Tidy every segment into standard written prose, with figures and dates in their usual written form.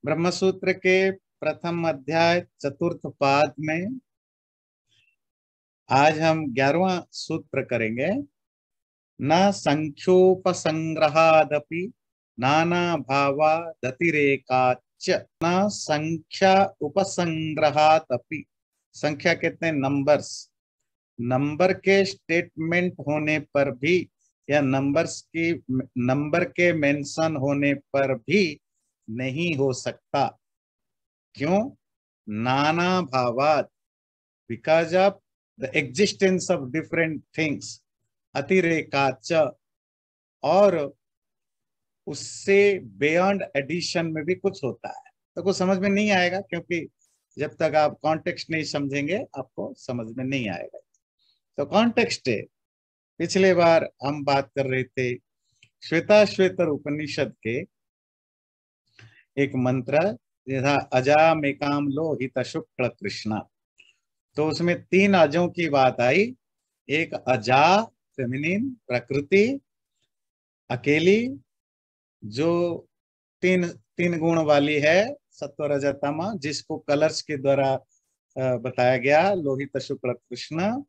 ब्रह्मसूत्र के प्रथम अध्याय चतुर्थ पाद में आज हम 11वां सूत्र करेंगे। न संख्योपसंग्रहादपि नाना भावादतिरेकाच्च न संख्या उपसंग्रहादपि। संख्या कहते हैं नंबर्स। नंबर के स्टेटमेंट होने पर भी या नंबर के मेंशन होने पर भी नहीं हो सकता। क्यों? नाना भावात, because of the existence of different things. अतिरेकाच, और उससे बियॉन्ड एडिशन में भी कुछ होता है। तो कुछ समझ में नहीं आएगा, क्योंकि जब तक आप कॉन्टेक्स्ट नहीं समझेंगे आपको समझ में नहीं आएगा। तो कॉन्टेक्स्ट है, पिछले बार हम बात कर रहे थे श्वेताश्वेतर उपनिषद के एक मंत्र जैसा अजामेकाम लोहित शुक्ल कृष्णा। तो उसमें 3 अजों की बात आई। एक अजा फेमिनिन प्रकृति, अकेली जो तीन तीन गुण वाली है, सत्व रज तम, जिसको कलर्स के द्वारा बताया गया, लोहित शुक्ल कृष्ण,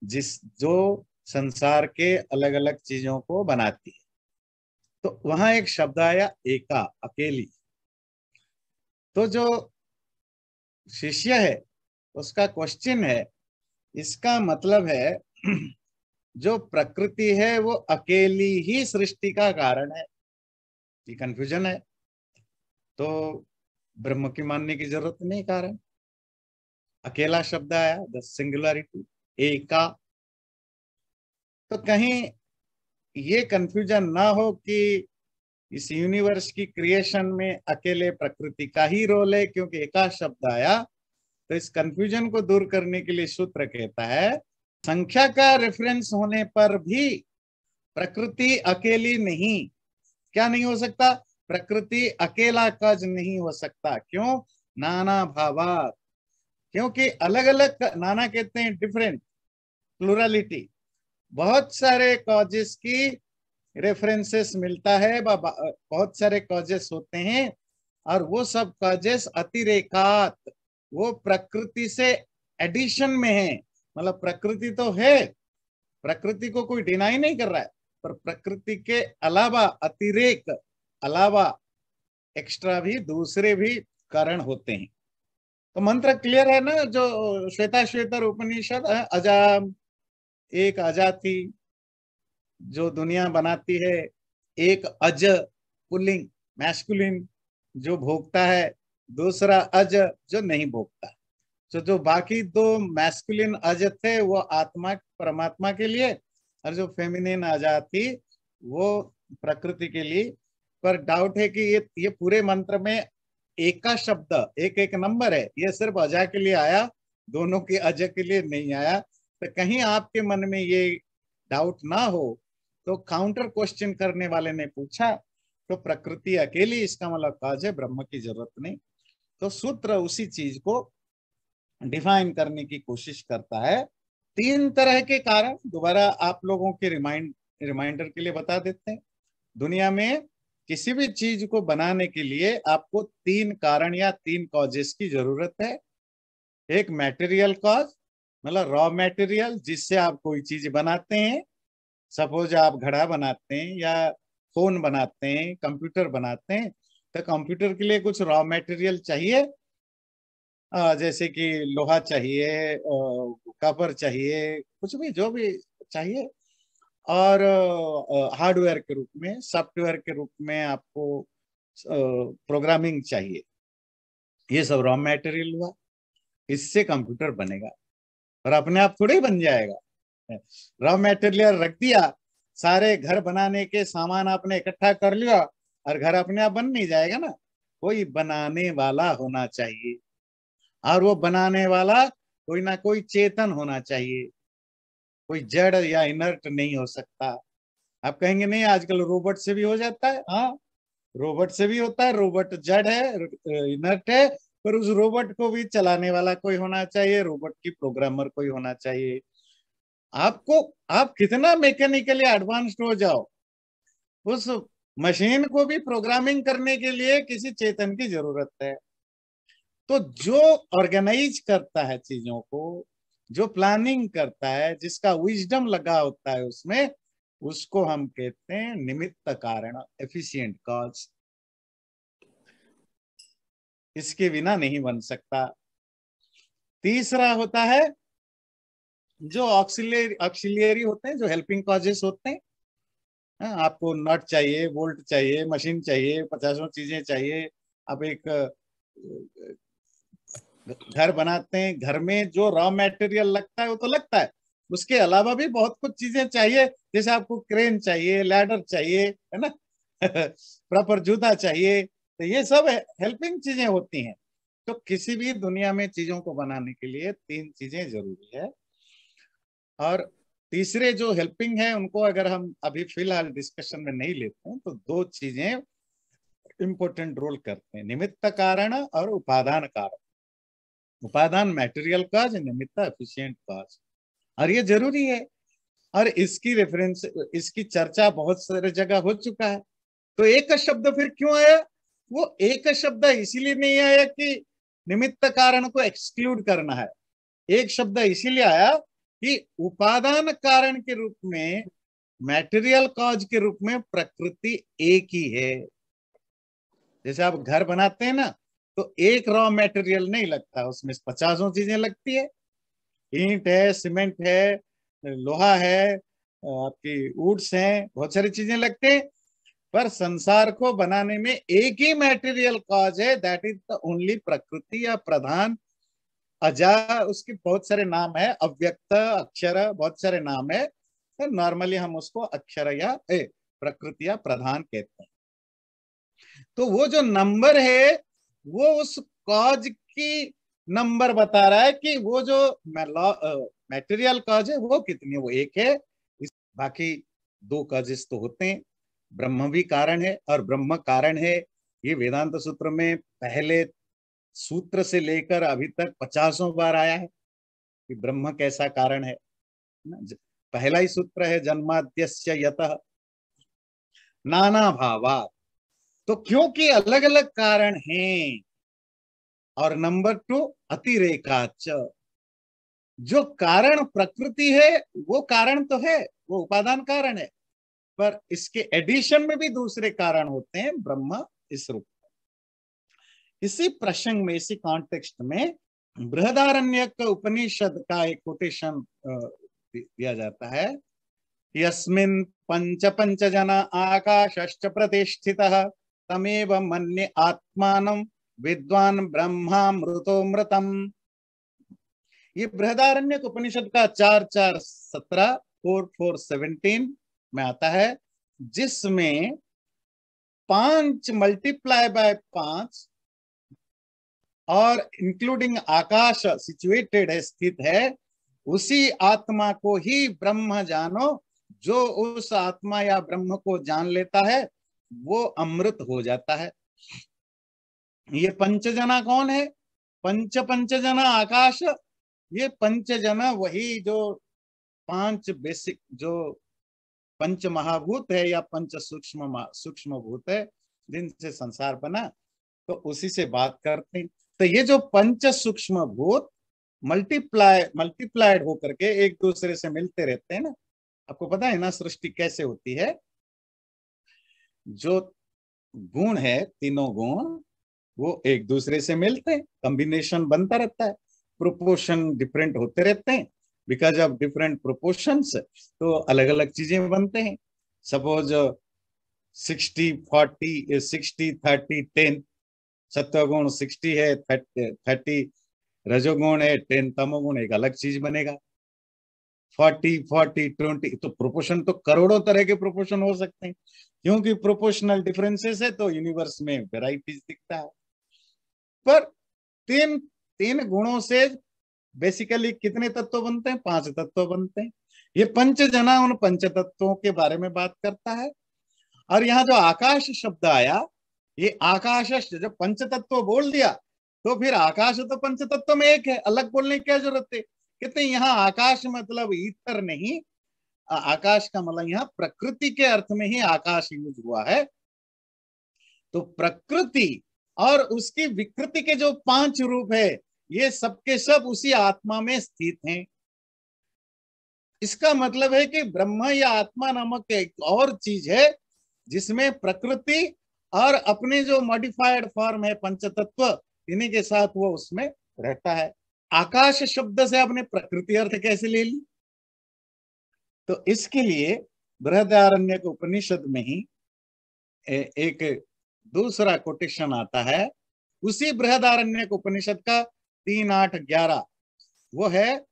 जो संसार के अलग अलग चीजों को बनाती है। तो वहां एक शब्द आया एका, अकेली। तो जो शिष्य है उसका क्वेश्चन है, इसका मतलब है जो प्रकृति है वो अकेली ही सृष्टि का कारण है। ये कंफ्यूजन है। तो ब्रह्म की मानने की जरूरत नहीं, कारण अकेला शब्द आया, द सिंगुलरिटी, एका। तो कहीं ये कंफ्यूजन ना हो कि इस यूनिवर्स की क्रिएशन में अकेले प्रकृति का ही रोल है, क्योंकि एका शब्द आया। तो इस कंफ्यूजन को दूर करने के लिए सूत्र कहता है, संख्या का रेफरेंस होने पर भी प्रकृति अकेली नहीं। क्या नहीं हो सकता? प्रकृति अकेला काज नहीं हो सकता। क्यों? नाना भावात, क्योंकि अलग अलग, नाना कहते हैं डिफरेंट, प्लुरलिटी, बहुत सारे कॉजेस की रेफरेंसेस मिलता है, बहुत सारे कॉजेस होते हैं, और वो सब कॉजेस अतिरेकात, वो प्रकृति से एडिशन में है। मतलब प्रकृति तो है, प्रकृति को कोई डिनाई नहीं कर रहा है, पर प्रकृति के अलावा, अतिरेक अलावा एक्स्ट्रा भी दूसरे भी कारण होते हैं। तो मंत्र क्लियर है ना? जो श्वेताश्वेतर उपनिषद है, अजा, एक अजा थी जो दुनिया बनाती है, एक अज पुल्लिंग मैस्कुलिन जो भोगता है, दूसरा अज जो नहीं भोगता। तो जो बाकी 2 मैस्कुलिन अज थे वो आत्मा परमात्मा के लिए, और जो फेमिनिन अजा थी वो प्रकृति के लिए। पर डाउट है कि ये पूरे मंत्र में एक का शब्द, एक एक नंबर है, ये सिर्फ अजा के लिए आया, दोनों के अज के लिए नहीं आया। तो कहीं आपके मन में ये डाउट ना हो, तो काउंटर क्वेश्चन करने वाले ने पूछा तो प्रकृति अकेली, इसका मतलब काज है, ब्रह्म की जरूरत नहीं। तो सूत्र उसी चीज को डिफाइन करने की कोशिश करता है। 3 तरह के कारण दोबारा आप लोगों के रिमाइंडर के लिए बता देते हैं। दुनिया में किसी भी चीज को बनाने के लिए आपको 3 कारण या 3 कॉजेस की जरूरत है। एक मटेरियल कॉज, मतलब रॉ मटेरियल जिससे आप कोई चीज बनाते हैं। सपोज आप घड़ा बनाते हैं या फोन बनाते हैं, कंप्यूटर बनाते हैं, तो कंप्यूटर के लिए कुछ रॉ मटेरियल चाहिए। जैसे कि लोहा चाहिए, कॉपर चाहिए, कुछ भी जो भी चाहिए। और हार्डवेयर के रूप में, सॉफ्टवेयर के रूप में आपको प्रोग्रामिंग चाहिए। ये सब रॉ मटेरियल हुआ, इससे कंप्यूटर बनेगा। और अपने आप थोड़े ही बन जाएगा। रॉ मटेरियल रख दिया, सारे घर बनाने के सामान आपने इकट्ठा कर लिया, और घर अपने आप बन नहीं जाएगा ना। कोई बनाने वाला होना चाहिए, और वो बनाने वाला कोई ना कोई चेतन होना चाहिए, कोई जड़ या इनर्ट नहीं हो सकता। आप कहेंगे नहीं आजकल रोबोट से भी हो जाता है। हाँ, रोबोट से भी होता है, रोबोट जड़ है, इनर्ट है, पर उस रोबोट को भी चलाने वाला कोई होना चाहिए, रोबोट की प्रोग्रामर कोई होना चाहिए। आपको, आप कितना मैकेनिकली एडवांस्ड हो जाओ, उस मशीन को भी प्रोग्रामिंग करने के लिए किसी चेतन की जरूरत है। तो जो ऑर्गेनाइज करता है चीजों को, जो प्लानिंग करता है, जिसका विजडम लगा होता है उसमें, उसको हम कहते हैं निमित्त कारण, एफिशिएंट कॉज। इसके बिना नहीं बन सकता। तीसरा होता है जो ऑक्सिलियरी होते हैं, जो हेल्पिंग कॉजेस होते हैं। हाँ, आपको नट चाहिए, बोल्ट चाहिए, मशीन चाहिए, पचासों चीजें चाहिए। आप एक घर बनाते हैं, घर में जो रॉ मटेरियल लगता है वो तो लगता है, उसके अलावा भी बहुत कुछ चीजें चाहिए। जैसे आपको क्रेन चाहिए, लैडर चाहिए, है ना प्रॉपर जूता चाहिए। तो ये सब हेल्पिंग चीजें होती हैं। तो किसी भी दुनिया में चीजों को बनाने के लिए तीन चीजें जरूरी है। और तीसरे जो हेल्पिंग है उनको अगर हम अभी फिलहाल डिस्कशन में नहीं लेते हैं, तो दो चीजें इंपॉर्टेंट रोल करते हैं, निमित्त कारण और उपादान कारण। उपादान मटेरियल कॉज, निमित्त एफिशिएंट कॉज। और ये जरूरी है। और इसकी रेफरेंस, इसकी चर्चा बहुत सारे जगह हो चुका है। तो एक शब्द फिर क्यों आया? वो एक शब्द इसीलिए नहीं आया कि निमित्त कारण को एक्सक्लूड करना है। एक शब्द इसीलिए आया कि उपादान कारण के रूप में, मटेरियल कॉज के रूप में प्रकृति एक ही है। जैसे आप घर बनाते हैं ना, तो एक रॉ मटेरियल नहीं लगता, उसमें पचासों चीजें लगती है। ईंट है, सीमेंट है, लोहा है, आपकी वुड्स हैं, बहुत सारी चीजें लगते हैं। पर संसार को बनाने में एक ही मटेरियल कॉज है, दैट इज द ओनली प्रकृति या प्रधान अजा। उसके बहुत सारे नाम है, अव्यक्त, अक्षर, बहुत सारे नाम है। तो नॉर्मली हम उसको अक्षर या प्रकृति या प्रधान कहते हैं। तो वो जो नंबर है वो उस कॉज की नंबर बता रहा है कि वो जो मटेरियल कॉज है वो कितनी है, वो एक है। बाकी दो कॉजेस तो होते हैं। ब्रह्म भी कारण है और ब्रह्म कारण है। ये वेदांत सूत्र में पहले सूत्र से लेकर अभी तक पचासों बार आया है कि ब्रह्म कैसा कारण है। पहला ही सूत्र है, जन्माद्यस्य यतः नाना भावा। तो क्योंकि अलग अलग कारण हैं। और नंबर 2, अतिरेकाच। जो कारण प्रकृति है वो कारण तो है, वो उपादान कारण है, पर इसके एडिशन में भी दूसरे कारण होते हैं, ब्रह्म इस रूप। इसी प्रसंग में, इसी कॉन्टेक्स्ट में बृहदारण्यक उपनिषद का एक कोटेशन दिया जाता है। यस्मिन् पंच पंच जना आकाशश्च प्रतिष्ठितः तमेव मन्ये आत्मानं विद्वान ब्रह्मामृतोमृतम। ये बृहदारण्यक उपनिषद का 4:4-17, 4:4-17 में आता है, जिसमें 5 मल्टीप्लाई बाय 5 और इंक्लूडिंग आकाश सिचुएटेड है, स्थित है। उसी आत्मा को ही ब्रह्म जानो। जो उस आत्मा या ब्रह्म को जान लेता है वो अमृत हो जाता है। ये पंचजना कौन है? पंचजना आकाश। ये पंचजना वही जो 5 बेसिक, जो पंच महाभूत है या पंच सूक्ष्म भूत है, जिनसे संसार बना। तो उसी से बात करते हैं। तो ये जो पंच सूक्ष्म भूत मल्टीप्लाइड होकर के एक दूसरे से मिलते रहते हैं ना। आपको पता है ना सृष्टि कैसे होती है? जो गुण है, तीनों गुण, वो एक दूसरे से मिलते हैं, कॉम्बिनेशन बनता रहता है, प्रोपोर्शन डिफरेंट होते रहते हैं। बिकॉज ऑफ डिफरेंट प्रोपोर्शंस तो अलग अलग चीजें बनते हैं। सपोज 60-40, 60-30-10, सत्वगुण 60 है, 30 रजोगुण है, 10 तमोगुण, एक अलग चीज बनेगा। 40-40-20, तो प्रोपोर्शन तो करोड़ों तरह के प्रोपोर्शन हो सकते हैं, क्योंकि प्रोपोर्शनल डिफरेंसेस है तो यूनिवर्स में वेराइटीज दिखता है। पर तीन तीन गुणों से बेसिकली कितने तत्व बनते हैं? 5 तत्व बनते हैं। ये पंचजना उन पंच तत्वों के बारे में बात करता है। और यहाँ जो आकाश शब्द आया, ये आकाश जब पंच तत्व बोल दिया तो फिर आकाश तो पंच तत्व में एक है, अलग बोलने की क्या जरूरत है? कहते हैं यहाँ आकाश मतलब ईथर नहीं, आकाश का मतलब यहाँ प्रकृति के अर्थ में ही आकाश यूज हुआ है। तो प्रकृति और उसकी विकृति के जो 5 रूप है, ये सबके सब उसी आत्मा में स्थित हैं। इसका मतलब है कि ब्रह्म या आत्मा नामक एक और चीज है जिसमें प्रकृति और अपने जो मॉडिफाइड फॉर्म है पंचतत्व, इन्हीं के साथ वो उसमें रहता है। आकाश शब्द से आपने प्रकृति अर्थ कैसे ले ली? तो इसके लिए बृहदारण्यक उपनिषद में ही एक दूसरा कोटेशन आता है, उसी बृहदारण्यक उपनिषद का 3:8-11, वो है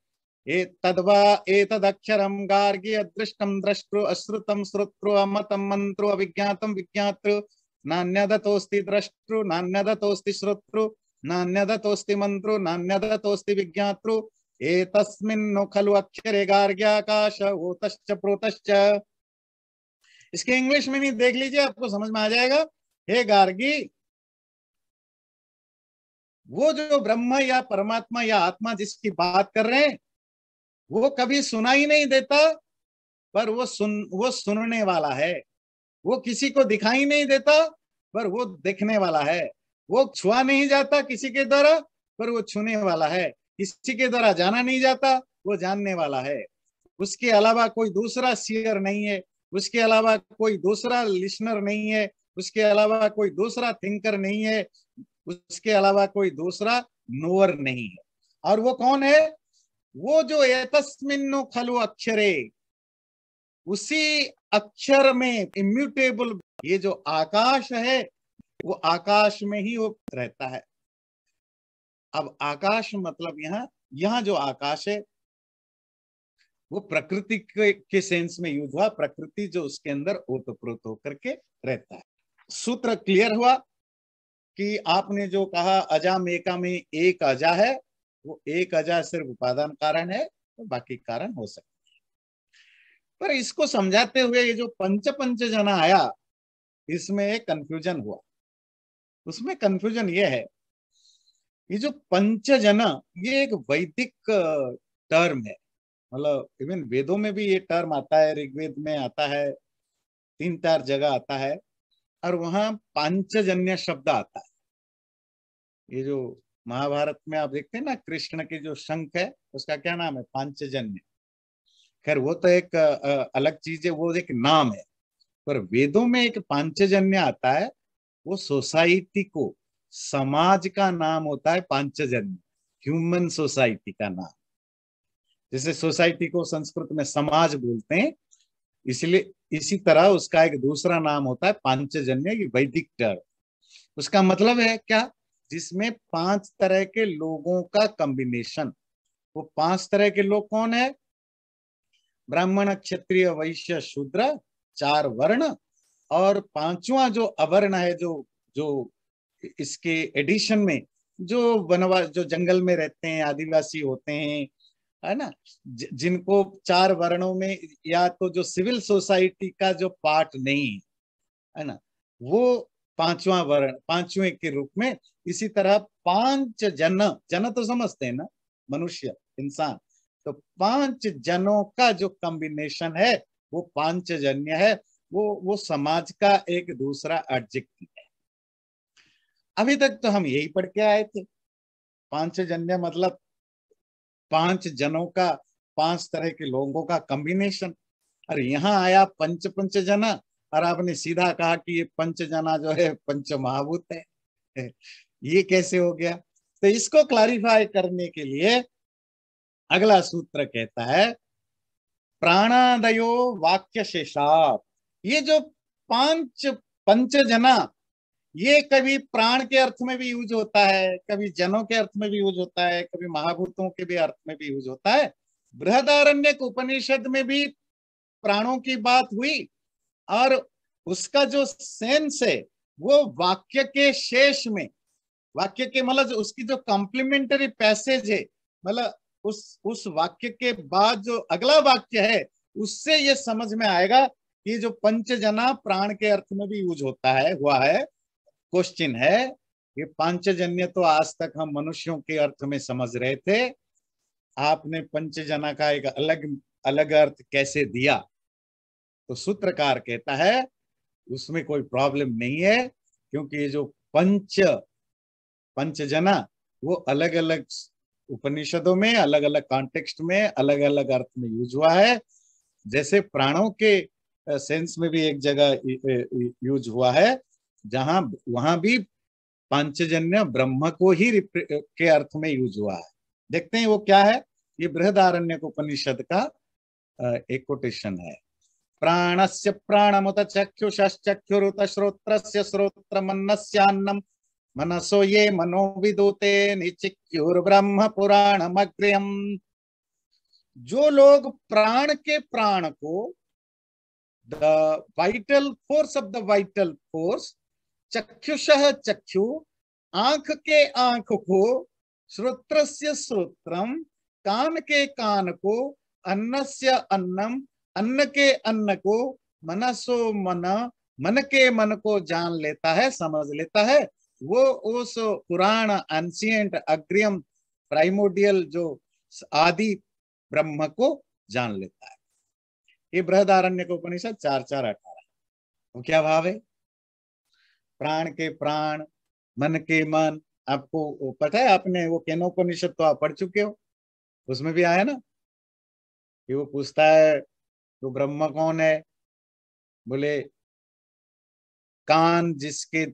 तद्वा एतदक्षरं गार्गी अदृष्टं द्रष्टृ अश्रुतं श्रोत्रु अमतं मंत्रु अविज्ञातं विज्ञातृ नान्यदतोस्ति द्रष्टृ नान्यदतोस्ति श्रोत्रु नान्यदतोस्ति मंत्रु नान्यदतोस्ति विज्ञातृ एतस्मिन् खलु अक्षरे गार्ग्याकाश ओतश्च प्रोतश्च। इसके इंग्लिश में नहीं, देख लीजिए, आपको समझ में आ जाएगा। हे गार्गी, वो जो ब्रह्म या परमात्मा या आत्मा जिसकी बात कर रहे हैं, वो कभी सुनाई नहीं देता, पर वो सुनने वाला है। वो किसी को दिखाई नहीं देता, पर वो देखने वाला है। वो छुआ नहीं जाता किसी के द्वारा, पर वो छूने वाला है। किसी के द्वारा जाना नहीं जाता, वो जानने वाला है। उसके अलावा कोई दूसरा सीयर नहीं है, उसके अलावा कोई दूसरा लिसनर नहीं है, उसके अलावा कोई दूसरा थिंकर नहीं है, उसके अलावा कोई दूसरा नोअर नहीं है। और वो कौन है? वो जो एतस्मिन् खलु अक्षरे, उसी अक्षर में इम्यूटेबल, ये जो आकाश है, वो आकाश में ही वो रहता है। अब आकाश मतलब यहाँ जो आकाश है वो प्रकृति के सेंस में यूज हुआ। प्रकृति जो उसके अंदर ओतप्रोत होकर के रहता है। सूत्र क्लियर हुआ कि आपने जो कहा अजा मेका में एक अजा है, वो एक अजा सिर्फ उपादान कारण है, तो बाकी कारण हो सकते हैं। पर इसको समझाते हुए ये जो पंच जना आया, इसमें एक कंफ्यूजन हुआ। उसमें कंफ्यूजन ये है, ये जो पंचजन, ये एक वैदिक टर्म है। मतलब इवन वेदों में भी ये टर्म आता है, ऋग्वेद में आता है, 3-4 जगह आता है, और वहां पांचजन्य शब्द आता है। ये जो महाभारत में आप देखते हैं ना, कृष्ण के जो शंख है उसका क्या नाम है? पांचजन्य। खैर वो तो एक अलग चीज है, वो एक नाम है। पर वेदों में एक पांचजन्य आता है, वो सोसाइटी को, समाज का नाम होता है पांचजन्य, ह्यूमन सोसाइटी का नाम। जैसे सोसाइटी को संस्कृत में समाज बोलते हैं, इसलिए इसी तरह उसका एक दूसरा नाम होता है पांचजन्य, ये वैदिक टर्म। उसका मतलब है क्या? जिसमें 5 तरह के लोगों का कॉम्बिनेशन। वो 5 तरह के लोग कौन है? ब्राह्मण, क्षत्रिय, वैश्य, शूद्र, 4 वर्ण, और 5वां जो अवर्ण है, जो जो इसके एडिशन में जो वनवास, जो जंगल में रहते हैं, आदिवासी होते हैं, है ना, जिनको 4 वर्णों में, या तो जो सिविल सोसाइटी का जो पार्ट नहीं है ना, वो 5वां वर्ण, 5वें के रूप में। इसी तरह 5 जन, जन तो समझते हैं ना, मनुष्य, इंसान, तो 5 जनों का जो कॉम्बिनेशन है वो पांचजन्य है। वो समाज का एक दूसरा एडजेक्टिव है। अभी तक तो हम यही पढ़ के आए थे, पांचजन्य मतलब 5 जनों का, 5 तरह के लोगों का कॉम्बिनेशन। और यहाँ आया पंच जना, और आपने सीधा कहा कि ये पंच जना जो है पंच महाभूत है। ये कैसे हो गया? तो इसको क्लैरिफाई करने के लिए अगला सूत्र कहता है, प्राणादयो वाक्य शेषात्। ये जो 5 पंच जना, ये कभी प्राण के अर्थ में भी यूज होता है, कभी जनों के अर्थ में भी यूज होता है, कभी महाभूतों के भी अर्थ में भी यूज होता है। बृहदारण्यक उपनिषद में भी प्राणों की बात हुई, और उसका जो सेंस है वो वाक्य के शेष में, वाक्य के मतलब उसकी जो कॉम्प्लीमेंटरी पैसेज है, मतलब उस वाक्य के बाद जो अगला वाक्य है, उससे ये समझ में आएगा कि जो पंचजना प्राण के अर्थ में भी यूज होता है, हुआ है। क्वेश्चन है, ये पांचजन्य तो आज तक हम मनुष्यों के अर्थ में समझ रहे थे, आपने पंचजना का एक अलग अलग अर्थ कैसे दिया? तो सूत्रकार कहता है उसमें कोई प्रॉब्लम नहीं है। क्योंकि ये जो पंचजना वो अलग अलग उपनिषदों में अलग अलग कॉन्टेक्स्ट में अलग अलग अर्थ में यूज हुआ है। जैसे प्राणों के सेंस में भी एक जगह यूज हुआ है, जहां वहां भी पांचजन्य ब्रह्म को ही के अर्थ में यूज हुआ है। देखते हैं वो क्या है। ये बृहदारण्यक उपनिषद का एक कोटेशन है। प्राणस्य प्राणमुत चक्षुषश्चक्षुरुत श्रोत्रस्य श्रोत्रमन्नस्यान्नम मनसो ये मनो विदुते निचिक्युर्ब्रह्म पुराणमग्र्यम्। जो लोग प्राण के प्राण को, the vital force of the vital force, चक्षुषः चक्षु, आंख के आंख को, श्रोत्रस्य श्रोत्रम, कान के कान को, अन्नस्य अन्नम, अन्न के अन्न को, मनसो मन, मन के मन को जान लेता है, समझ लेता है, वो उस पुराण एंशिएंट अग्रियम प्राइमोडियल जो आदि ब्रह्म को जान लेता है। ये बृहदारण्यक उपनिषद 4:4-18। वो क्या भाव है? प्राण के प्राण, मन के मन। आपको पता है, आपने वो केनोपनिषद तो आप पढ़ चुके हो, उसमें भी आया ना कि वो पूछता है तो ब्रह्म कौन है? बोले कान, जिसके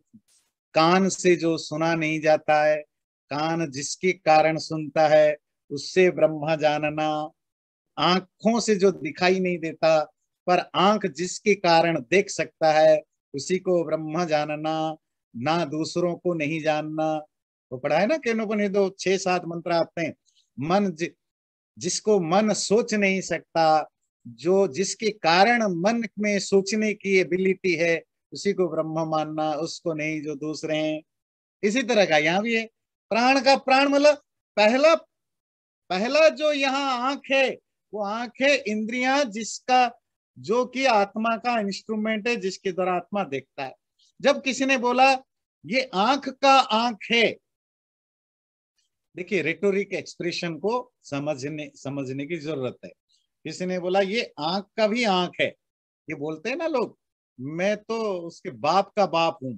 कान से जो सुना नहीं जाता है, कान जिसके कारण सुनता है उससे ब्रह्म जानना। आंखों से जो दिखाई नहीं देता पर आंख जिसके कारण देख सकता है उसी को ब्रह्म जानना, ना दूसरों को नहीं जानना। वो पढ़ा है ना केनोपनिषद, 6-7 मंत्र आते हैं। मन जिसको मन सोच नहीं सकता, जो जिसके कारण मन में सोचने की एबिलिटी है उसी को ब्रह्म मानना, उसको नहीं जो दूसरे हैं। इसी तरह का यहाँ भी है। प्राण का प्राण मतलब पहला पहला जो यहाँ आंख है, वो आंख है इंद्रियां, जिसका जो कि आत्मा का इंस्ट्रूमेंट है, जिसके द्वारा आत्मा देखता है। जब किसी ने बोला ये आंख का आंख है, देखिए रेटोरिक एक्सप्रेशन को समझने की जरूरत है। किसी ने बोला ये आंख का भी आंख है, ये बोलते हैं ना लोग, मैं तो उसके बाप का बाप हूं।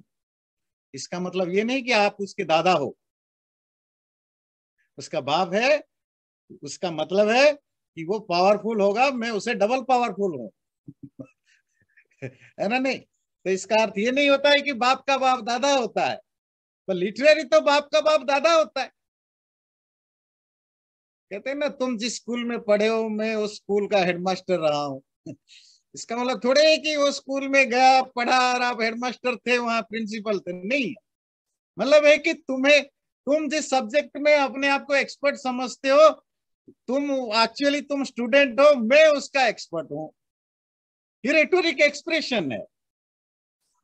इसका मतलब ये नहीं कि आप उसके दादा हो, उसका बाप है, उसका मतलब है कि वो पावरफुल होगा, मैं उसे डबल पावरफुल हूं। है ना? नहीं तो इसका अर्थ ये नहीं होता है कि बाप का बाप दादा होता है, तो लिटरेरी तो बाप का बाप दादा होता है। कहते हैं ना, तुम जिस स्कूल में पढ़े हो मैं उस स्कूल का हेडमास्टर रहा हूँ। इसका मतलब थोड़े है कि वो स्कूल में गया, पढ़ा और आप हेडमास्टर थे, वहां प्रिंसिपल थे, नहीं। मतलब है कि तुम जिस सब्जेक्ट में अपने आप को एक्सपर्ट समझते हो, तुम एक्चुअली तुम स्टूडेंट हो, मैं उसका एक्सपर्ट हूं। ये रेटोरिक एक्सप्रेशन है।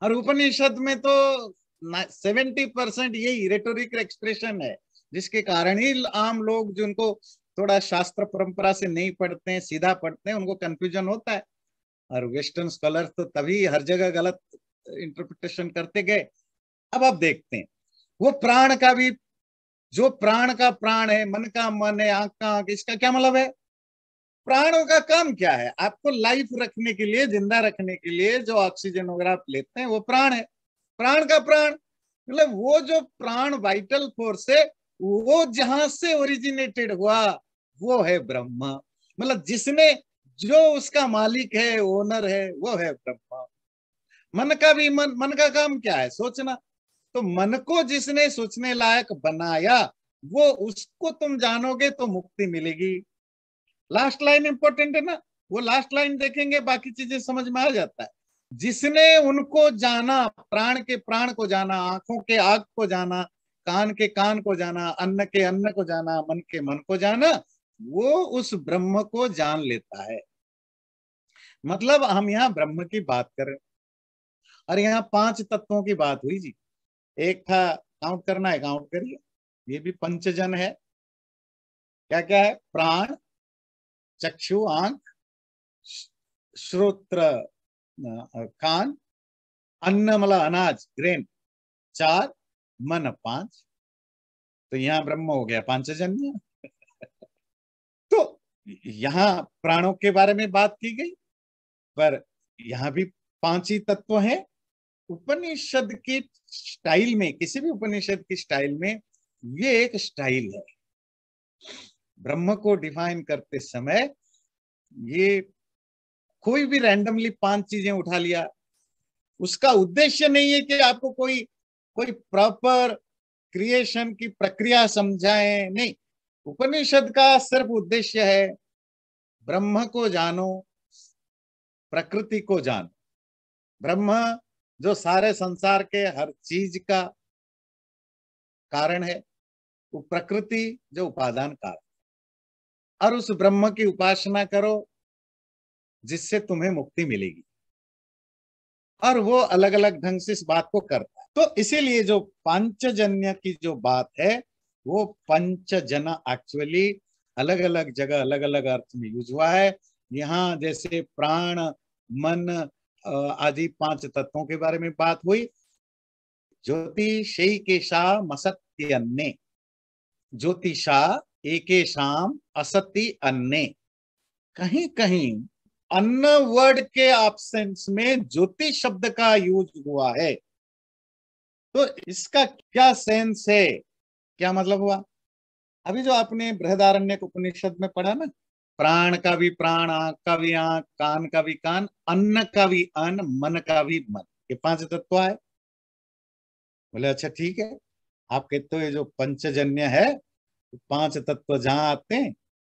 और उपनिषद में तो 70% यही रेटोरिक एक्सप्रेशन है, जिसके कारण ही आम लोग जिनको थोड़ा शास्त्र परंपरा से नहीं पढ़ते हैं, सीधा पढ़ते हैं, उनको कंफ्यूजन होता है। और वेस्टर्न स्कॉलर तो तभी हर जगह गलत इंटरप्रिटेशन करते गए। अब आप देखते हैं वो प्राण का भी, जो प्राण का प्राण है, मन का मन है, आंख का आंख, इसका क्या मतलब है? प्राणों का काम क्या है? आपको लाइफ रखने के लिए, जिंदा रखने के लिए जो ऑक्सीजन वगैरह आप लेते हैं वो प्राण है। प्राण का प्राण मतलब वो जो प्राण वाइटल फोर्स है, वो जहां से ओरिजिनेटेड हुआ वो है ब्रह्म। मतलब जिसने, जो उसका मालिक है, ओनर है, वो है ब्रह्म। मन का भी मन का काम क्या है? सोचना। तो मन को जिसने सोचने लायक बनाया, वो उसको तुम जानोगे तो मुक्ति मिलेगी। लास्ट लाइन इंपॉर्टेंट है ना, वो लास्ट लाइन देखेंगे बाकी चीजें समझ में आ जाता है। जिसने उनको जाना, प्राण के प्राण को जाना, आंखों के आंख को जाना, कान के कान को जाना, अन्न के अन्न को जाना, मन के मन को जाना, वो उस ब्रह्म को जान लेता है। मतलब हम यहाँ ब्रह्म की बात कर रहे हैं और यहाँ 5 तत्वों की बात हुई जी। एक था, काउंट करना है, काउंट करिए। ये भी पंचजन है। क्या क्या है? प्राण, चक्षु आंख, श्रोत्र कान, अन्न मतलब अनाज ग्रेन 4, मन 5। तो यहाँ ब्रह्म हो गया पांचजन्य। तो यहाँ प्राणों के बारे में बात की गई, पर यहाँ भी 5 ही तत्व हैं। उपनिषद की स्टाइल में, किसी भी उपनिषद की स्टाइल में ये एक स्टाइल है। ब्रह्म को डिफाइन करते समय ये कोई भी रैंडमली 5 चीजें उठा लिया, उसका उद्देश्य नहीं है कि आपको कोई कोई प्रॉपर क्रिएशन की प्रक्रिया समझाएं, नहीं। उपनिषद का सिर्फ उद्देश्य है ब्रह्म को जानो, प्रकृति को जानो। ब्रह्म जो सारे संसार के हर चीज का कारण है, वो प्रकृति जो उपादान कारण, और उस ब्रह्म की उपासना करो जिससे तुम्हें मुक्ति मिलेगी। और वो अलग अलग ढंग से इस बात को करता है। तो इसीलिए जो पंचजन्य की जो बात है, वो पंचजन एक्चुअली अलग अलग जगह अलग अलग अर्थ में यूज हुआ है। यहाँ जैसे प्राण, मन आदि 5 तत्वों के बारे में बात हुई। ज्योतिषैकेशा असत्य अन्ने, ज्योतिषा एकेशाम असति अन्ने। कहीं कहीं अन्न वर्ड के एब्सेंस में ज्योति शब्द का यूज हुआ है। तो इसका क्या सेंस है, क्या मतलब हुआ? अभी जो आपने बृहदारण्यक उपनिषद में पढ़ा ना, प्राण का भी प्राण, आंख का भी आंख, कान का भी कान, अन्न का भी अन्न, मन का भी मन, ये 5 तत्व है। बोले अच्छा ठीक है, आप कहते हो ये जो पंचजन्य है, 5 तत्व जहां आते हैं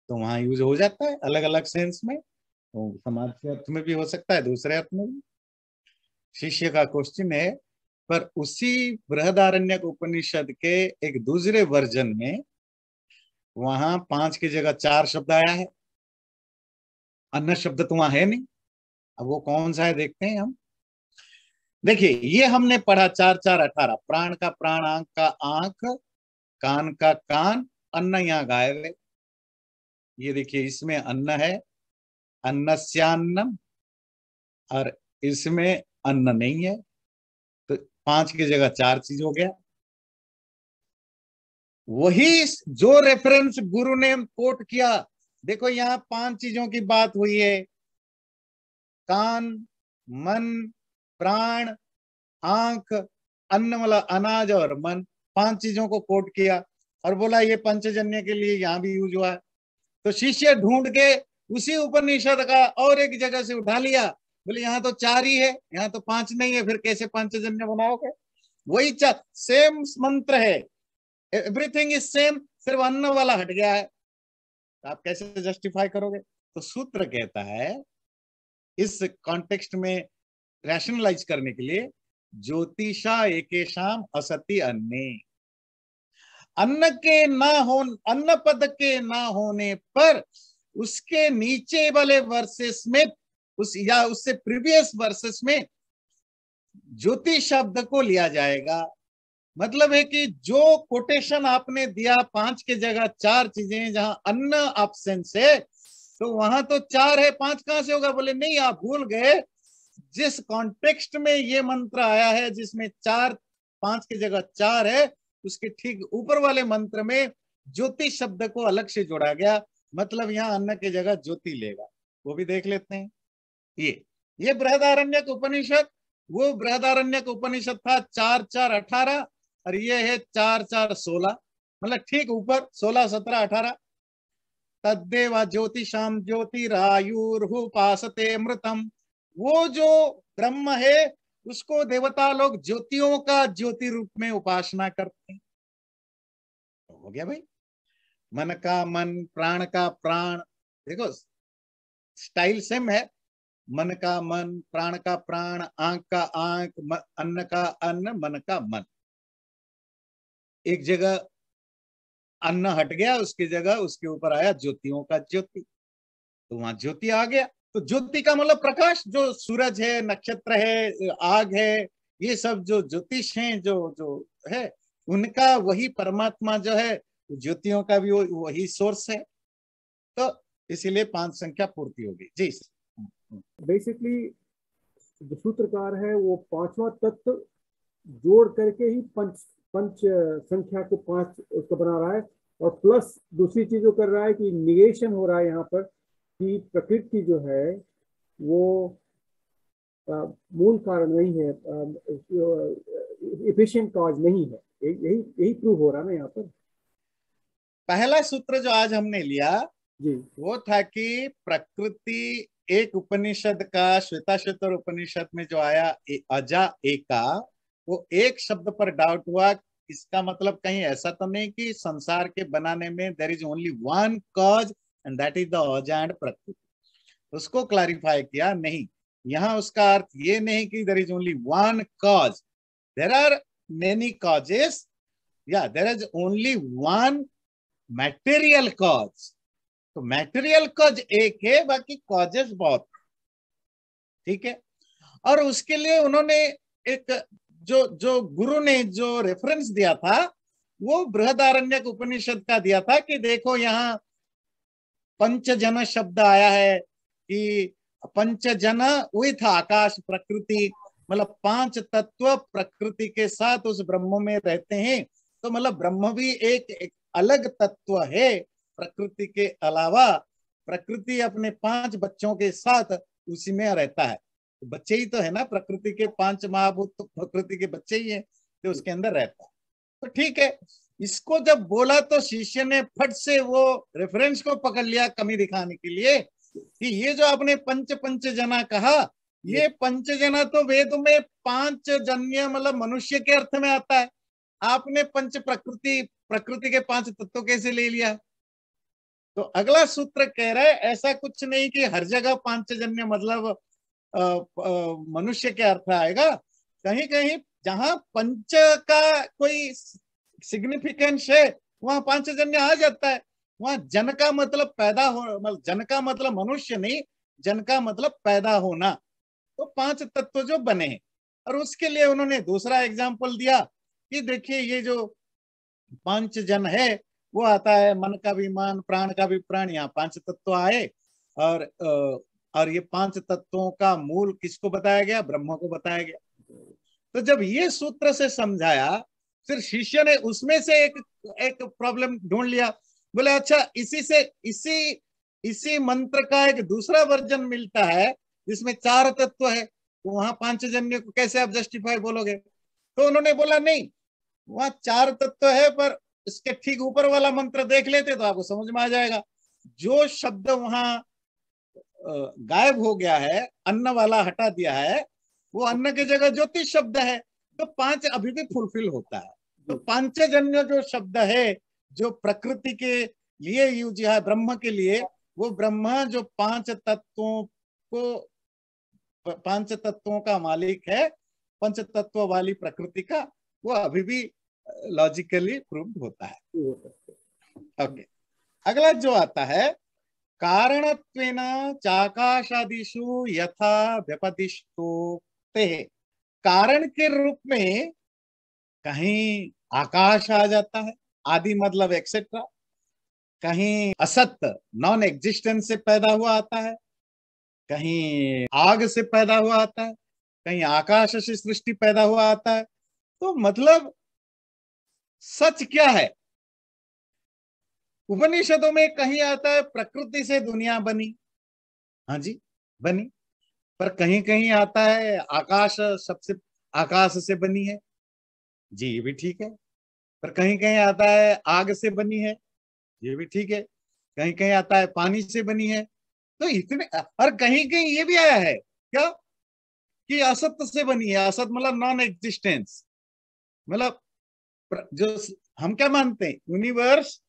तो वहां यूज हो जाता है अलग अलग सेंस में। तो समाज के अर्थ में भी हो सकता है, दूसरे अर्थ में भी। शिष्य का क्वेश्चन है, पर उसी बृहदारण्यक उपनिषद के एक दूसरे वर्जन में वहां 5 की जगह 4 शब्द आया है, अन्न शब्द तो वहां है नहीं। अब वो कौन सा है देखते हैं हम। देखिए ये हमने पढ़ा 4 4 18, प्राण का प्राण, आंख का आंख, कान का कान, अन्न यहाँ गायब है। ये देखिए इसमें अन्न है, अन्नस्यान्नम, और इसमें अन्न नहीं है। तो 5 की जगह 4 चीज हो गया। वही जो रेफरेंस गुरु ने कोट किया, देखो यहाँ 5 चीजों की बात हुई है, कान, मन, प्राण, आंख, अन्न वाला अनाज और मन, 5 चीजों को कोट किया और बोला ये पंचजन्य के लिए यहाँ भी यूज हुआ है। तो शिष्य ढूंढ के उसी उपनिषद का और एक जगह से उठा लिया, बोले यहाँ तो 4 ही है, यहाँ तो 5 नहीं है, फिर कैसे पंचजन्य बनाओगे? वही सेम मंत्र है, एवरीथिंग इज सेम, सिर्फ अन्न वाला हट गया है। तो आप कैसे जस्टिफाई करोगे? तो सूत्र कहता है इस कॉन्टेक्स्ट में रैशनलाइज करने के लिए, ज्योतिषा एकेशाम असति अन्ने, अन्न के ना हो, अन्न पद के ना होने पर उसके नीचे वाले वर्सेस में, उस या उससे प्रीवियस वर्सेस में ज्योति शब्द को लिया जाएगा। मतलब है कि जो कोटेशन आपने दिया 5 के जगह 4 चीजें, जहां अन्न एब्सेंस है, तो वहां तो 4 है, 5 कहां से होगा? बोले नहीं, आप भूल गए, जिस कॉन्टेक्स्ट में ये मंत्र आया है जिसमें 4, 5 की जगह 4 है, उसके ठीक ऊपर वाले मंत्र में ज्योति शब्द को अलग से जोड़ा गया। मतलब यहाँ अन्न की जगह ज्योति लेगा। वो भी देख लेते हैं। ये बृहदारण्यक उपनिषद, वो बृहदारण्यक उपनिषद था 4 4 18, और ये है 4 4 16, मतलब ठीक ऊपर 16 17 18। तद्देवा ज्योतिषाम ज्योतिरायुर्हुपासते अमृतम, वो जो ब्रह्म है उसको देवता लोग ज्योतियों का ज्योति रूप में उपासना करते हैं। तो हो गया भाई, मन का मन, प्राण का प्राण, देखो स्टाइल सेम है, मन का मन, प्राण का प्राण, आंख का आंख, अन्न का अन्न, मन का मन। एक जगह अन्न हट गया, उसकी जगह उसके ऊपर आया ज्योतियों का ज्योति, तो वहां ज्योति आ गया। तो ज्योति का मतलब प्रकाश, जो सूरज है, नक्षत्र है, आग है, ये सब जो ज्योतिष हैं, जो जो है, उनका वही परमात्मा जो है, ज्योतियों का भी वही सोर्स है। तो इसीलिए 5 संख्या पूर्ति होगी जी। बेसिकली जो सूत्रकार है वो 5वां तत्व जोड़ करके ही पंच संख्या को 5 उसको बना रहा है, और प्लस दूसरी चीज जो कर रहा है कि निगेशन हो रहा है यहाँ पर कि प्रकृति जो है वो मूल कारण नहीं है, एफिशिएंट कॉज नहीं है। यही यही प्रूव हो रहा है ना यहाँ पर। पहला सूत्र जो आज हमने लिया जी वो था कि प्रकृति, एक उपनिषद का श्वेताश्वतर उपनिषद में जो आया अजा एका, वो एक शब्द पर डाउट हुआ। इसका मतलब कहीं ऐसा तो नहीं कि संसार के बनाने में there is only one cause and that is the aja and prakriti. उसको क्लैरिफाई किया, नहीं, यहाँ उसका अर्थ ये नहीं कि there is only one cause, there are many causes, या there is only one material cause. तो मैटेरियल कॉज एक है, बाकी कॉजेस बहुत, ठीक है। और उसके लिए उन्होंने एक जो जो गुरु ने जो रेफरेंस दिया था वो बृहदारण्यक उपनिषद का दिया था कि देखो यहाँ पंचजन शब्द आया है कि पंचजन विथ आकाश प्रकृति, मतलब पांच तत्व प्रकृति के साथ उस ब्रह्म में रहते हैं। तो मतलब ब्रह्म भी एक अलग तत्व है प्रकृति के अलावा। प्रकृति अपने पांच बच्चों के साथ उसी में रहता है। तो बच्चे ही तो है ना, प्रकृति के पांच महाभूत तो प्रकृति के बच्चे ही है, तो उसके अंदर रहता है। तो ठीक है, इसको जब बोला तो शिष्य ने फट से वो रेफरेंस को पकड़ लिया कमी दिखाने के लिए कि ये जो आपने पंच जना कहा, ये पंचजना तो वेद में पांच जन्य मतलब मनुष्य के अर्थ में आता है। आपने पंच प्रकृति के पांच तत्व कैसे ले लिया? तो अगला सूत्र कह रहा है ऐसा कुछ नहीं कि हर जगह पांचजन्य मतलब मनुष्य के अर्थ आएगा। कहीं कहीं जहां पंच का कोई सिग्निफिकेंस है वहां पांचजन्य आ जाता है। वहां जन का मतलब पैदा हो, मतलब जन का मतलब मनुष्य नहीं, जन का मतलब पैदा होना। तो पांच तत्व जो बने हैं, और उसके लिए उन्होंने दूसरा एग्जाम्पल दिया कि देखिए ये जो पांच जन है वो आता है मन का भी मन, प्राण का भी प्राण, यहाँ पांच तत्व आए। और ये पांच तत्वों का मूल किसको बताया गया? ब्रह्म को बताया गया। तो जब ये सूत्र से समझाया, फिर शिष्य ने उसमें से एक प्रॉब्लम ढूंढ लिया। बोले अच्छा इसी मंत्र का एक दूसरा वर्जन मिलता है जिसमें चार तत्व है, तो वहां पांचजन्य को कैसे आप जस्टिफाई बोलोगे? तो उन्होंने बोला नहीं, वहां चार तत्व है, पर इसके ठीक ऊपर वाला मंत्र देख लेते तो आपको समझ में आ जाएगा। जो शब्द वहां गायब हो गया है, अन्न वाला हटा दिया है, वो अन्न की जगह ज्योतिष शब्द है। तो पांच अभी भी फुलफिल होता है। तो पांचजन्य जो शब्द है जो प्रकृति के लिए यूज है ब्रह्म के लिए, वो ब्रह्म जो पांच तत्वों का मालिक है, पंच तत्व वाली प्रकृति का, वो अभी भी लॉजिकली प्रूव्ड होता है। ओके, अगला जो आता है कारणत्वेन चाकाशादिषु यथा व्यपदिष्टोक्ते, कारण के रूप में कहीं आकाश आ जाता है, आदि मतलब एक्सेट्रा, कहीं असत नॉन एग्जिस्टेंस से पैदा हुआ आता है, कहीं आग से पैदा हुआ आता है, कहीं आकाश से सृष्टि पैदा हुआ आता है। तो मतलब सच क्या है? उपनिषदों में कहीं आता है प्रकृति से दुनिया बनी, हाँ जी बनी, पर कहीं कहीं आता है आकाश सबसे आकाश से बनी है, जी ये भी ठीक है। पर कहीं कहीं आता है आग से बनी है, ये भी ठीक है। कहीं कहीं आता है पानी से बनी है। तो इतने, और कहीं कहीं ये भी आया है क्या कि असत से बनी है। असत मतलब नॉन एग्जिस्टेंस, मतलब जो हम क्या मानते हैं, यूनिवर्स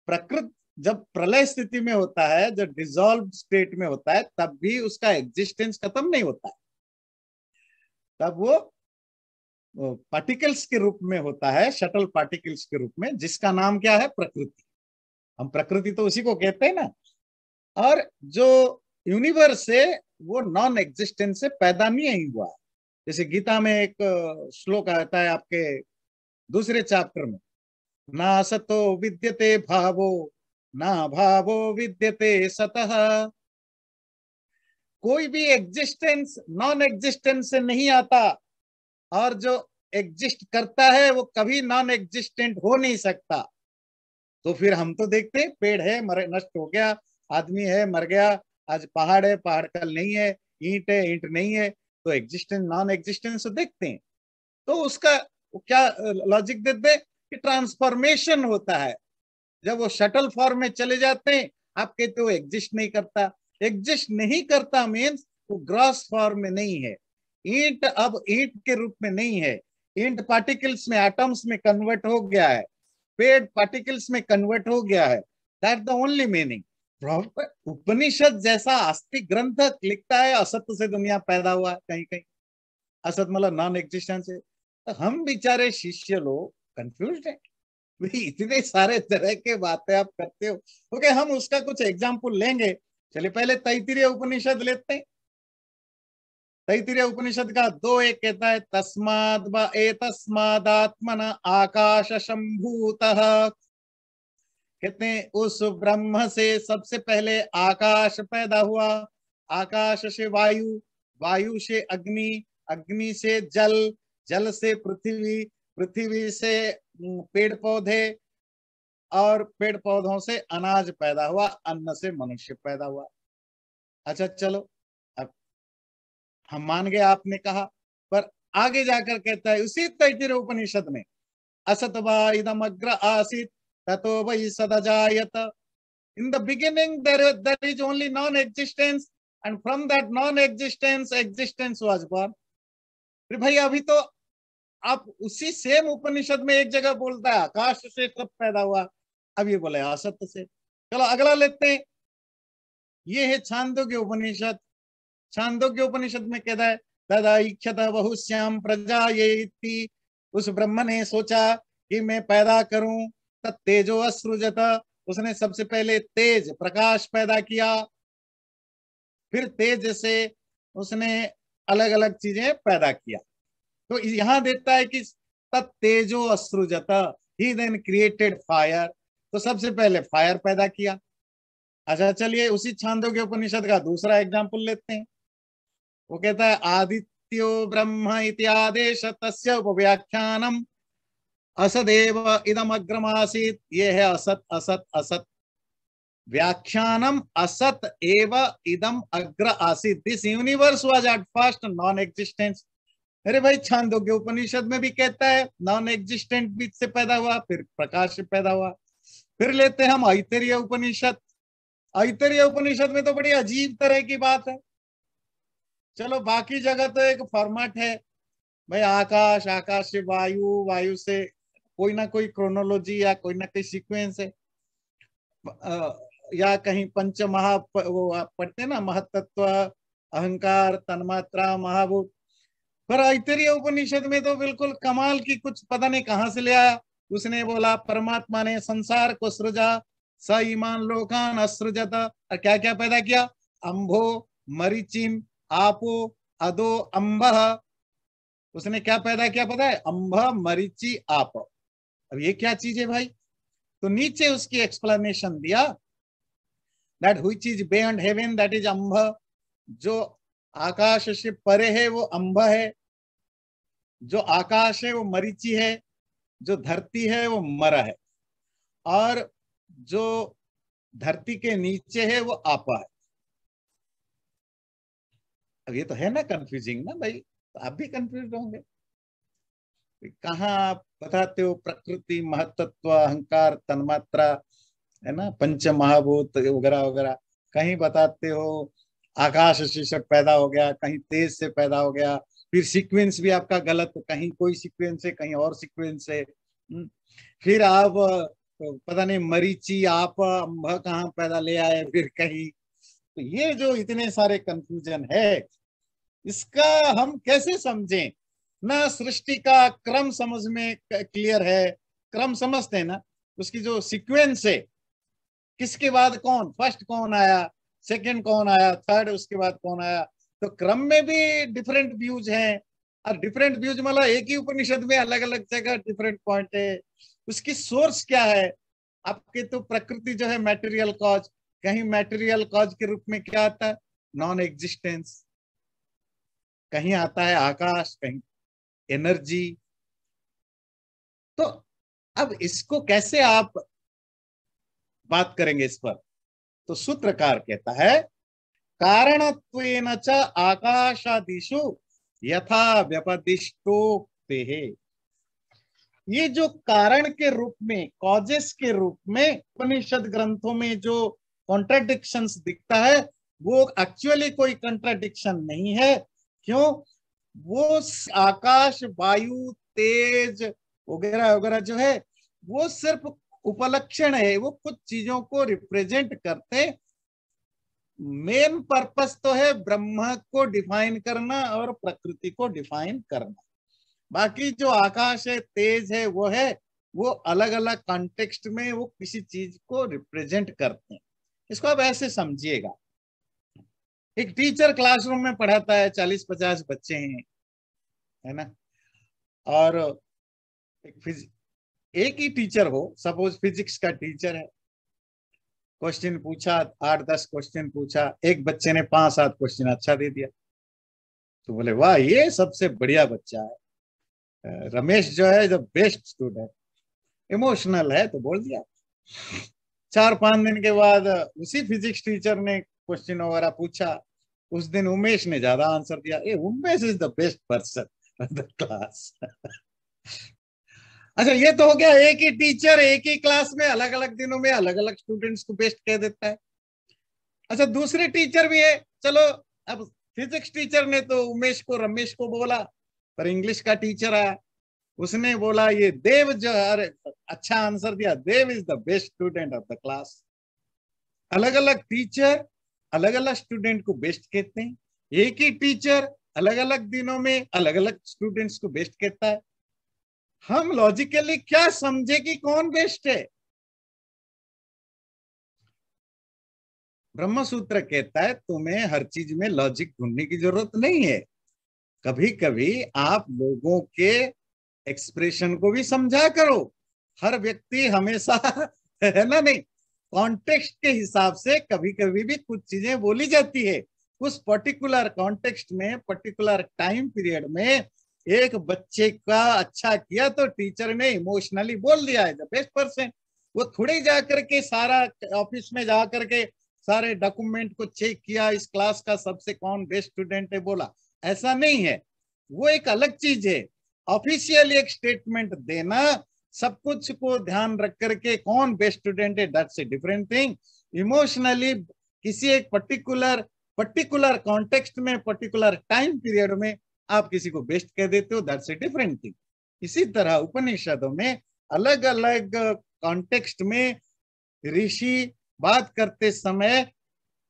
प्रकृति जब प्रलय स्थिति में होता है, जब डिसॉल्व स्टेट में होता है, तब भी उसका एग्जिस्टेंस खत्म नहीं होता है, तब वो पार्टिकल्स के रूप में होता है, शटल पार्टिकल्स के रूप में, जिसका नाम क्या है? प्रकृति। हम प्रकृति तो उसी को कहते हैं ना। और जो यूनिवर्स है वो नॉन एग्जिस्टेंस से पैदा नहीं हुआ। जैसे गीता में एक श्लोक आता है आपके दूसरे चैप्टर में, ना सतो विद्यते भावो ना भावो विद्यते सतः। कोई भी एग्जिस्टेंस नॉन एग्जिस्टेंस से नहीं आता, और जो एग्जिस्ट करता है वो कभी नॉन एग्जिस्टेंट हो नहीं सकता। तो फिर हम तो देखते हैं पेड़ है मर नष्ट हो गया, आदमी है मर गया, आज पहाड़ है पहाड़ कल नहीं है, ईंट है ईंट नहीं है, तो एग्जिस्टेंस नॉन एग्जिस्टेंस देखते हैं। तो उसका क्या लॉजिक देते हैं कि ट्रांसफॉर्मेशन होता है, जब वो शटल फॉर्म में चले जाते हैं आप कहते हो एग्जिस्ट नहीं करता। एग्जिस्ट नहीं करता मीन्स वो ग्रॉस फॉर्म में नहीं है। ईंट अब ईंट के रूप में नहीं है, ईंट पार्टिकल्स में एटम्स में कन्वर्ट हो गया है, पेड़ पार्टिकल्स में कन्वर्ट हो गया है। That the only meaning. Upanishad जैसा आस्तिक ग्रंथ लिखता है असत्य से दुनिया पैदा हुआ, कहीं कहीं असत मतलब नॉन एग्जिस्टेंस है। तो हम बेचारे शिष्य लोग कंफ्यूज हैं, भाई इतने सारे तरह के बातें आप करते हो। ओके, हम उसका कुछ एग्जाम्पल लेंगे। चलिए पहले तैत्तिरीय उपनिषद लेते हैं। तैत्तिरीय उपनिषद का 2:1 कहता है तस्माद् व एतस्मादात्मन आकाश संभूतः। कहते हैं उस ब्रह्म से सबसे पहले आकाश पैदा हुआ, आकाश से वायु, वायु से अग्नि, अग्नि से जल, जल से पृथ्वी, पृथ्वी से पेड़ पौधे, और पेड़ पौधों से अनाज पैदा हुआ, अन्न से मनुष्य पैदा हुआ। अच्छा चलो, अब हम मान गए आपने कहा, पर आगे जाकर कहता है उसी तैत्तिरीय उपनिषद में असत वा इदम अग्र आसीत ततो वै सदजायत। In the beginning there is only non-existence and from that non-existence existence was born। भाई अभी तो आप उसी सेम उपनिषद में एक जगह बोलता है आकाश से सब पैदा हुआ, अब ये बोले असत्य से। चलो अगला लेते हैं, ये है छांदोग्य उपनिषद। छांदोग्य उपनिषद में कहता है तदा इच्छत बहुश्याम प्रजा ये, उस ब्रह्म ने सोचा कि मैं पैदा करूं, तब तेजो असृजत, उसने सबसे पहले तेज प्रकाश पैदा किया, फिर तेज से उसने अलग अलग चीजें पैदा किया। तो यहां देखता है कि तेजो असृजत, ही देन क्रिएटेड फायर, तो सबसे पहले फायर पैदा किया। अच्छा चलिए उसी छांदोग्य उपनिषद का दूसरा एग्जांपल लेते हैं। वो कहता है आदित्यो ब्रह्म इत्यादेश तस्य उपव्याख्यानम असदेव इदम अग्रमासीत। ये है असत असत असत, व्याख्यानम असत एव इदम अग्र आसीत। This universe was at first non existence. अरे भाई छांदोग्य उपनिषद में भी कहता है नॉन एग्जिस्टेंट बीज से पैदा हुआ, फिर प्रकाश से पैदा हुआ। फिर लेते हैं हम ऐतरेय उपनिषद। ऐतरेय उपनिषद में तो बड़ी अजीब तरह की बात है। चलो बाकी जगह तो एक फॉर्मेट है भाई, आकाश, आकाश से वायु, वायु से कोई ना कोई क्रोनोलॉजी या कोई ना कोई सीक्वेंस है, या कहीं पंच महा वो आप पढ़ते ना महतत्व, अहंकार, तन्मात्रा, महाभूत। पर ऐतरेय उपनिषद में तो बिल्कुल कमाल की कुछ पता नहीं कहां से ले आया। उसने बोला परमात्मा ने संसार को सृजा, स ईमान लोकान असृजत, और क्या क्या पैदा किया, अंभो मरीचिम आपो अदो अंब। उसने क्या पैदा किया पता है, अंभ मरीचि आप। अब ये क्या चीज है भाई, तो नीचे उसकी एक्सप्लेनेशन दिया that which is beyond heaven that is अंभ। जो आकाश से परे है वो अंभ है, जो आकाश है वो मरीचि है, जो धरती है वो मर है, और जो धरती के नीचे है वो आपा है। अब ये तो है ना कंफ्यूजिंग ना भाई, तो आप भी कंफ्यूज होंगे। कहाँ आप बताते हो प्रकृति, महतत्व, अहंकार, तन्मात्रा, है ना, पंच महाभूत वगैरह वगैरह, कहीं बताते हो आकाश से सब पैदा हो गया, कहीं तेज से पैदा हो गया, फिर सीक्वेंस भी आपका गलत, कहीं कोई सीक्वेंस है कहीं और सीक्वेंस है। फिर आप पता नहीं मरीची आप अंभ कहाँ पैदा ले आए फिर कहीं। तो ये जो इतने सारे कंफ्यूजन है, इसका हम कैसे समझें ना। सृष्टि का क्रम समझ में क्लियर है, क्रम समझते हैं ना, उसकी जो सीक्वेंस है, किसके बाद कौन, फर्स्ट कौन आया, सेकंड कौन आया, थर्ड उसके बाद कौन आया। तो क्रम में भी डिफरेंट व्यूज हैं, और डिफरेंट व्यूज मतलब एक ही उपनिषद में अलग अलग जगह डिफरेंट पॉइंट है। उसकी सोर्स क्या है आपके, तो प्रकृति जो है मैटेरियल कॉज, कहीं मैटेरियल कॉज के रूप में क्या आता है, नॉन एग्जिस्टेंस, कहीं आता है आकाश, कहीं एनर्जी। तो अब इसको कैसे आप बात करेंगे इस पर, तो सूत्रकार कहता है कारणत्वेन च आकाशादिषु यथा व्यपदिष्टोक्तेः। ये जो कारण के रूप में, कॉजेस के रूप में उपनिषद ग्रंथों में जो कॉन्ट्राडिक्शंस दिखता है, वो एक्चुअली कोई कॉन्ट्राडिक्शन नहीं है। क्यों? वो आकाश, वायु, तेज वगैरह वगैरह जो है वो सिर्फ उपलक्षण है, वो कुछ चीजों को रिप्रेजेंट करते। मेन पर्पस तो है ब्रह्म को डिफाइन करना और प्रकृति को डिफाइन करना। बाकी जो आकाश है, तेज है, वो अलग अलग कॉन्टेक्स्ट में वो किसी चीज को रिप्रेजेंट करते हैं। इसको आप ऐसे समझिएगा, एक टीचर क्लासरूम में पढ़ाता है, 40-50 बच्चे हैं, है ना, और एक ही टीचर हो, सपोज फिजिक्स का टीचर है, क्वेश्चन पूछा, 8-10 क्वेश्चन पूछा, एक बच्चे ने 5-7 क्वेश्चन अच्छा दे दिया, तो बोले वाह ये सबसे बढ़िया बच्चा है, रमेश जो है द बेस्ट स्टूडेंट, इमोशनल है, तो बोल दिया। 4-5 दिन के बाद उसी फिजिक्स टीचर ने क्वेश्चन वगैरह पूछा, उस दिन उमेश ने ज्यादा आंसर दिया, A Umesh is the best person of the class. अच्छा, ये तो हो गया, एक ही टीचर एक ही क्लास में अलग अलग दिनों में अलग अलग स्टूडेंट्स को बेस्ट कह देता है। अच्छा, दूसरे टीचर भी है, चलो अब फिजिक्स टीचर ने तो उमेश को रमेश को बोला, पर इंग्लिश का टीचर आया, उसने बोला ये देव जो है अच्छा आंसर दिया, Dev is the best student of the class. अलग अलग टीचर अलग अलग स्टूडेंट को बेस्ट कहते हैं, एक ही टीचर अलग अलग दिनों में अलग अलग स्टूडेंट्स को बेस्ट कहता है। हम लॉजिकली क्या समझे कि कौन बेस्ट है? ब्रह्म सूत्र कहता है तुम्हें हर चीज में लॉजिक ढूंढने की जरूरत नहीं है, कभी कभी आप लोगों के एक्सप्रेशन को भी समझा करो। हर व्यक्ति हमेशा है ना, नहीं, कॉन्टेक्स्ट के हिसाब से कभी कभी भी कुछ चीजें बोली जाती है। उस पर्टिकुलर कॉन्टेक्स्ट में, पर्टिकुलर टाइम पीरियड में एक बच्चे का अच्छा किया तो टीचर ने इमोशनली बोल दिया है द बेस्ट पर्सन। वो थोड़े जा करके सारा ऑफिस में जा करके सारे डॉक्यूमेंट को चेक किया, इस क्लास का सबसे कौन बेस्ट स्टूडेंट है बोला, ऐसा नहीं है। वो एक अलग चीज है। ऑफिशियल एक स्टेटमेंट देना, सब कुछ को ध्यान रख करके कौन बेस्ट स्टूडेंट है, that's a different thing. Emotionally किसी एक पर्टिकुलर कॉन्टेक्स्ट में, पर्टिकुलर टाइम पीरियड में आप किसी को बेस्ट कह देते हो, दैट्स ए डिफरेंट थिंग। इसी तरह उपनिषदों में अलग अलग कॉन्टेक्स्ट में ऋषि बात करते समय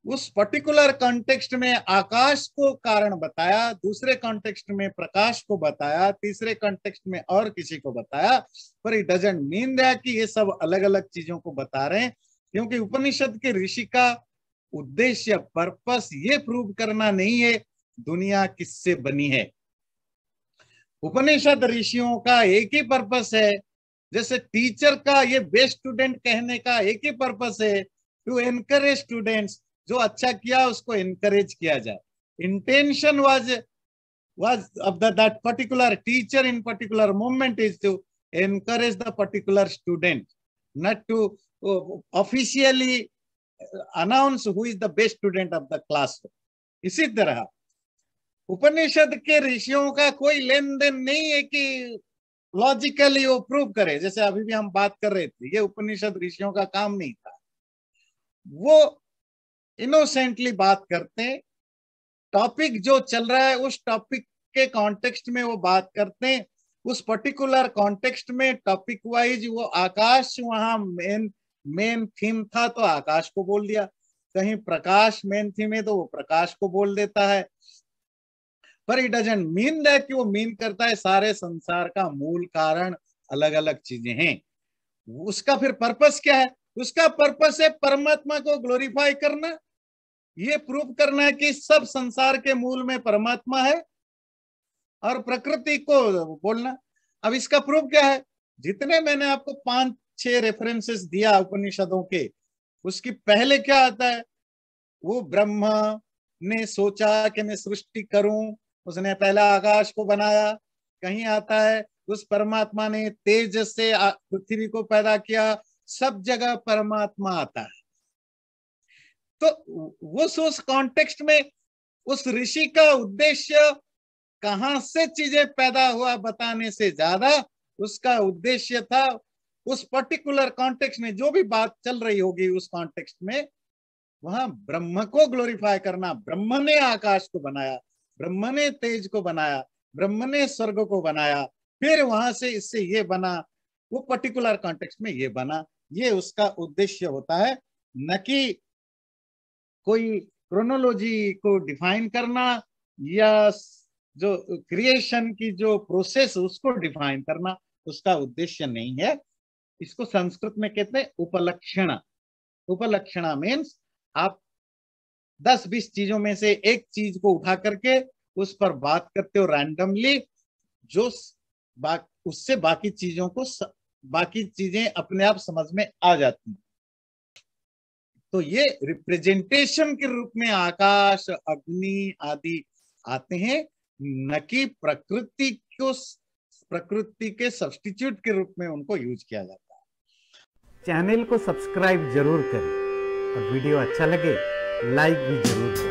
उस पर्टिकुलर कॉन्टेक्स्ट में आकाश को कारण बताया, दूसरे कॉन्टेक्स्ट में प्रकाश को बताया, तीसरे कॉन्टेक्स्ट में और किसी को बताया, पर इट डजंट मीन दैट कि ये सब अलग अलग चीजों को बता रहे हैं। क्योंकि उपनिषद के ऋषि का उद्देश्य, पर्पस ये प्रूव करना नहीं है दुनिया किससे बनी है। उपनिषद ऋषियों का एक ही पर्पस है, जैसे टीचर का ये बेस्ट स्टूडेंट कहने का एक ही पर्पस है, टू एनकरेज स्टूडेंट्स, जो अच्छा किया उसको एनकरेज किया जाए। Intention was of that particular teacher in particular moment is to encourage the particular student, not to officially announce who is the best student of the class. इसी तरह उपनिषद के ऋषियों का कोई लेन देन नहीं है कि लॉजिकली वो प्रूव करे, जैसे अभी भी हम बात कर रहे थे, ये उपनिषद ऋषियों का काम नहीं था। वो इनोसेंटली बात करते, टॉपिक जो चल रहा है उस टॉपिक के कॉन्टेक्स्ट में वो बात करते हैं, उस पर्टिकुलर कॉन्टेक्स्ट में टॉपिक वाइज वो आकाश वहां मेन थीम था तो आकाश को बोल दिया, कहीं प्रकाश मेन थीम है तो वो प्रकाश को बोल देता है, पर इट डजंट मीन दैट कि वो मीन करता है सारे संसार का मूल कारण अलग अलग चीजें हैं। उसका फिर पर्पस क्या है? उसका पर्पस है परमात्मा को ग्लोरीफाई करना, ये प्रूव करना है कि सब संसार के मूल में परमात्मा है, और प्रकृति को बोलना। अब इसका प्रूफ क्या है? जितने मैंने आपको 5-6 रेफरेंसेस दिया उपनिषदों के, उसकी पहले क्या आता है? वो ब्रह्मा ने सोचा कि मैं सृष्टि करूं, उसने पहला आकाश को बनाया। कहीं आता है उस परमात्मा ने तेज से पृथ्वी को पैदा किया। सब जगह परमात्मा आता है। तो उस कॉन्टेक्स्ट में उस ऋषि का उद्देश्य कहां से चीजें पैदा हुआ बताने से ज्यादा उसका उद्देश्य था उस पर्टिकुलर कॉन्टेक्स्ट में जो भी बात चल रही होगी उस कॉन्टेक्स्ट में वहां ब्रह्म को ग्लोरीफाई करना। ब्रह्म ने आकाश को बनाया, ब्रह्म ने तेज को बनाया, ब्रह्म ने स्वर्ग को बनाया, फिर वहां से इससे ये बना, वो पर्टिकुलर कॉन्टेक्स्ट में ये बना। ये उसका उद्देश्य होता है, न कि कोई क्रोनोलॉजी को डिफाइन करना या जो क्रिएशन की जो प्रोसेस उसको डिफाइन करना, उसका उद्देश्य नहीं है। इसको संस्कृत में कहते हैं उपलक्षणा। उपलक्षणा मीन्स आप 10-20 चीजों में से एक चीज को उठा करके उस पर बात करते हो रैंडमली, जो उससे बाकी चीजों को बाकी चीजें अपने आप समझ में आ जाती। तो ये रिप्रेजेंटेशन के रूप में आकाश, अग्नि आदि आते हैं, न कि प्रकृति के सब्स्टिट्यूट के रूप में उनको यूज किया जाता है। चैनल को सब्सक्राइब जरूर करें और वीडियो अच्छा लगे लाइक भी जरूर करें।